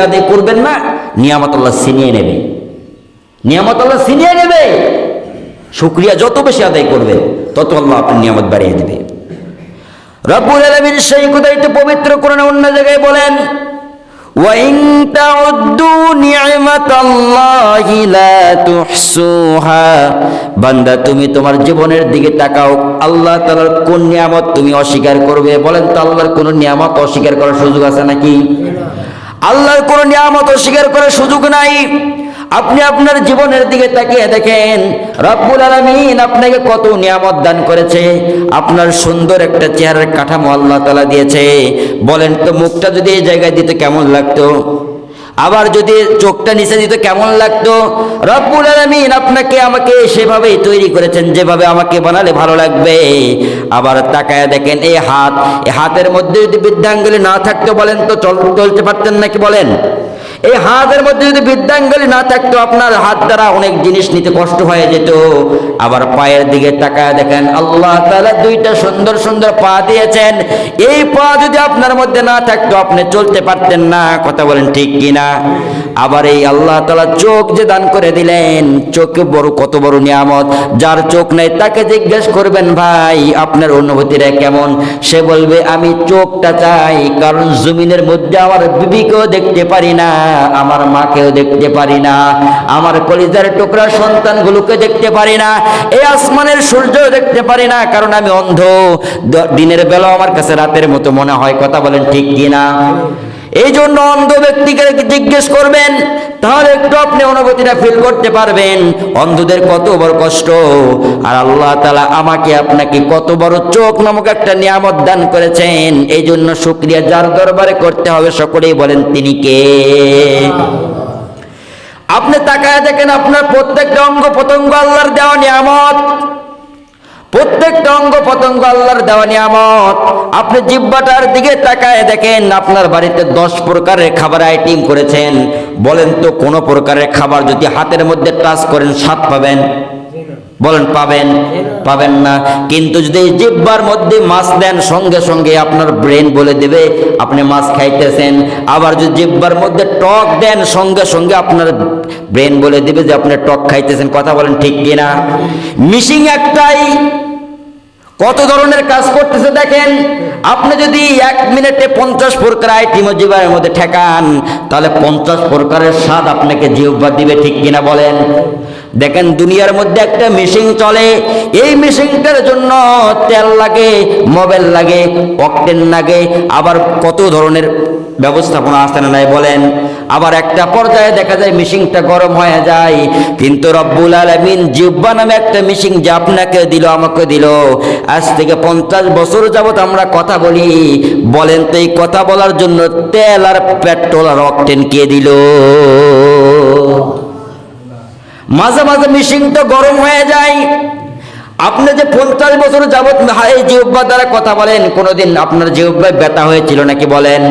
আদায় করবেন না, নিয়ামত আল্লাহ ছিনিয়ে নেবে, নিয়ামত আল্লাহ ছিনিয়ে নেবে। শুকরিয়া যত বেশি আদায় করবে তত আল্লাহ আপনার নিয়ামত বাড়িয়ে দেবে। রব্বুল আলামিন সেই কথাই তো পবিত্র কোরআনে অন্য জায়গায় বলেন, وَإِن تَعُدُّوا نِعْمَةَ اللَّهِ لَا تُحْصُوهَا। বান্দা তুমি তোমার জীবনের দিকে তাকাও, আল্লাহ তাআলার কোন নিয়ামত তুমি অস্বীকার করবে? বলেন তো আল্লাহর কোন নিয়ামত অস্বীকার করার সুযোগ আছে নাকি? আল্লাহর কোন নিয়ামত অস্বীকার করার সুযোগ নাই। আপনি আপনার জীবনের দিকে তাকিয়ে দেখেন, রব্বুল আলামিন আপনাকে কত নিয়ামত দান করেছে। আপনার সুন্দর একটা চেহারার কাঠামো আল্লাহ তাআলা দিয়েছে। বলেন তো মুখটা যদি এই জায়গায় দিতে কেমন লাগতো, আবার যদি চোখটা নিচে দিতে কেমন লাগতো? রব্বুল আলামিন আপনাকে আমাকে সেভাবেই তৈরি করেছেন যেভাবে আমাকে বানালে ভালো লাগবে। আবার তাকায় দেখেন এই হাতের মধ্যে যদি বৃদ্ধাঙ্গুলি না থাকতো, বলেন তো চলতে পারতেন নাকি? বলেন, এই হাতের মধ্যে যদি বৃদ্ধাঙ্গুলি না থাকতো, আপনার হাত দ্বারা অনেক জিনিস নিতে কষ্ট হয়ে যেত। আবার পায়ের দিকে তাকায় দেখেন, আল্লাহ তাআলা দুইটা সুন্দর সুন্দর পা দিয়েছেন। এই পা যদি আপনার মধ্যে না থাকতো, আপনি চলতে পারতেন না। কথা বলেন ঠিক কিনা? আবার এই আল্লাহ তাআলা চোখ যে দান করে দিলেন, চোখে কত বড় নিয়ামত। যার চোখ নেই তাকে জিজ্ঞেস করবেন, ভাই আপনার অনুভূতিটা কেমন? সে বলবে, আমি চোখটা চাই, কারণ জমিনের মধ্যে আমার বিবিকেও দেখতে পারি না, আমার মাকেও দেখতে পারি না, আমার কলিজার টুকরা সন্তানগুলোকে দেখতে পারি না, এই আসমানের সূর্য দেখতে পারি না, কারণ আমি অন্ধ। দিনের বেলা আমার কাছে রাতের মতো মনে হয়। কথা বলেন ঠিক কিনা? এই জন্য অন্ধ ব্যক্তিকে জিজ্ঞেস করবেন, তাহলে একটু আপনি অনুভূতিটা ফিল করতে পারবেন অন্ধদের কত বড় কষ্ট। আর আল্লাহ তাআলা আমাকে আপনাকে কত বড় চোখ নামক একটা নিয়ামত দান করেছেন। এই জন্য শুকরিয়া যার দরবারে করতে হবে, সকলেই বলেন তিনি কে? আপনি তাকায় দেখেন, আপনার প্রত্যেকটা অঙ্গ প্রত্যঙ্গ আল্লাহর দেওয়া নিয়ামত, প্রত্যেকটা অঙ্গ প্রত্যঙ্গ আল্লাহর দেওয়া নিয়ামত। আপনি জিহ্বাটার দিকে তাকায় দেখেন, আপনার বাড়িতে 10 প্রকারের খাবার আইটেম করেছেন। বলেন তো কোন প্রকারের খাবার যদি হাতের মধ্যে টাচ করেন স্বাদ পাবেন? বলেন পাবেন? পাবেন না। কিন্তু যদি জিহ্বার মধ্যে মাছ দেন, সঙ্গে সঙ্গে আপনার ব্রেন বলে দেবে আপনি মাছ খাইতেছেন। আবার যদি জিহ্বার মধ্যে টক দেন, সঙ্গে সঙ্গে আপনার ব্রেন বলে দেবে যে আপনি টক খাইতেছেন। কথা বলেন ঠিক কিনা? মিশিং একটাই, কত ধরনের কাজ করতেছে দেখেন। আপনি যদি 1 মিনিটে 50 প্রকার আইটেম জিহ্বার মধ্যে ঠেকান, তাহলে 50 প্রকারের স্বাদ আপনাকে জিহ্বা দিবে। ঠিক কিনা বলেন? দেখেন, দুনিয়ার মধ্যে একটা মেশিন চলে, এই মেশিনটার জন্য তেল লাগে, মোবিল লাগে, অকটেন লাগে, আবার কত ধরনের ব্যবস্থাপনা আছে না নাই বলেন? আবার একটা পর্যায়ে দেখা যায় মেশিনটা গরম হয়ে যায়। কিন্তু রব্বুল আলামিন জিহ্বা নামে একটা মেশিন যে আপনাকে দিল, আমাকে দিল, আজ থেকে 50 বছর যাবত আমরা কথা বলি। বলেন তো এই কথা বলার জন্য তেল আর পেট্রোল আর অকটেন কে দিল? মাঝে মাঝে মেশিনটা গরম হয়ে যায়। আপনি যে 50 বছর যাবত এই জিহ্বা দ্বারা কথা বলেন, কোনোদিন আপনার জিহ্বায় ব্যথা হয়েছিল নাকি? বলেন,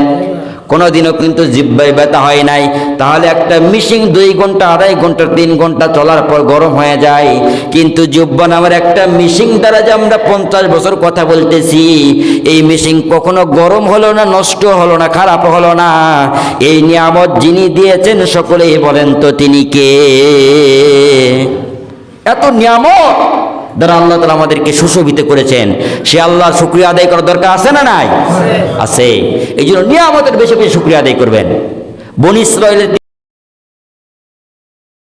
কোনোদিনও কিন্তু জিহ্বায় ব্যথা হয় নাই। তাহলে একটা মেশিন 2 ঘন্টা, 2.5 ঘন্টা, 3 ঘন্টা চলার পর গরম হয়ে যায়। কিন্তু জিহ্বা নামের একটা মেশিন দ্বারা যে আমরা 50 বছর কথা বলতেছি, এই মেশিন কখনো গরম হলো না, নষ্ট হলো না, খারাপ হলো না। এই নিয়ামত যিনি দিয়েছেন, সকলেই বলেন তো তিনি কে? এত নিয়ামত দ্বারা আল্লাহ তাআলা আমাদেরকে সুশোভিত করেছেন, সে আল্লাহর শুকরিয়া আদায় করার দরকার আছে না নাই? আছে। এই জন্য নিয়ামতের বেশি বেশি শুকরিয়া আদায় করবেন। বনী ইসরাঈলের